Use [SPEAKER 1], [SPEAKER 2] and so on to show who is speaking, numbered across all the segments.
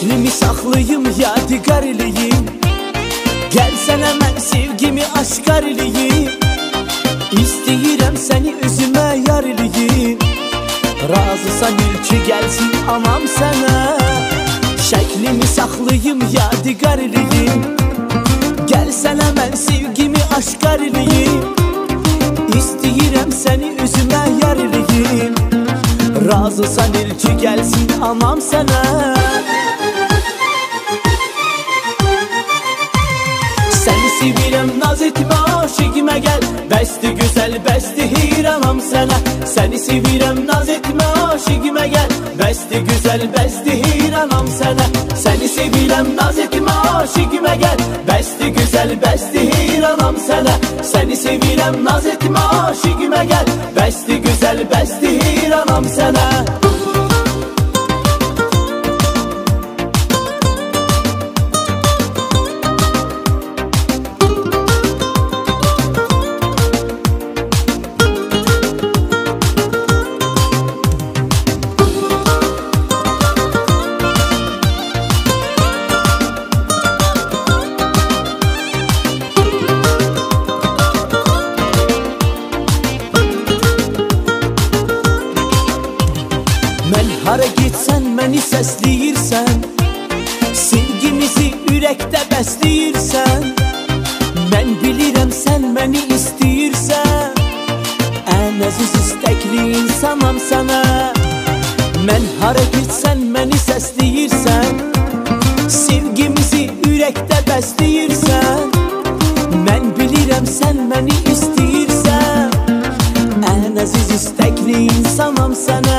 [SPEAKER 1] Şəklimi saxlayım, yadigar eləyim. Gəl sənə mən sevgimi aşkar eləyim. İstəyirəm səni özümə yar eləyim. Razısan ilki gəlsin anam sənə. Şəklimi saxlayım, yadigar eləyim. Gəl sənə mən sevgimi aşkar eləyim. İstəyirəm səni özümə yar eləyim. Razısan ilki gəlsin anam sənə. Səni sevirəm, naz etmə, aşiqimə gəl. Bəsdi gözəl, bəsdi heyranam sənə. Səni sevirəm, naz etmə, aşiqimə gəl. Bəsdi gözəl, bəsdi heyranam sənə. Səni sevirəm, naz etmə, aşiqimə gəl. Bəsdi gözəl, bəsdi heyranam sənə. Səni sevirəm, naz etmə, aşiqimə gəl. Bəsdi gözəl, bəsdi heyranam sənə. Mən hara getsən məni səsləyirsən. Sevgimizi ürəkdə bəsləyirsən. Mən bilirəm sən məni istəyirsən. Ən əziz istəkli insanam sənə. Mən hara getsən məni səsləyirsən. Sevgimizi ürəkdə bəsləyirsən. Mən bilirəm sən məni istəyirsən. Ən əziz istəkli insanam sənə.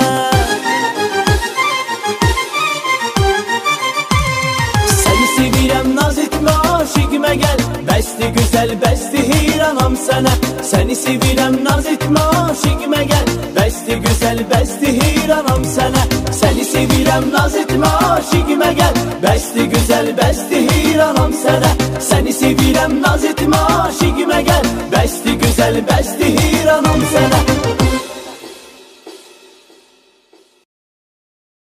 [SPEAKER 1] Naz etmə, aşiqimə gəl. Bəsdi gözəl, bəsdi heyranam sənə. Səni sevirəm, naz etmə, aşiqimə gəl. Bəsdi gözəl, bəsdi heyranam sənə. Səni sevirəm, naz etmə, aşiqimə gəl. Bəsdi gözəl, bəsdi heyranam sənə. Səni sevirəm, naz etmə, aşiqimə gəl. Bəsdi gözəl, bəsdi heyranam sənə.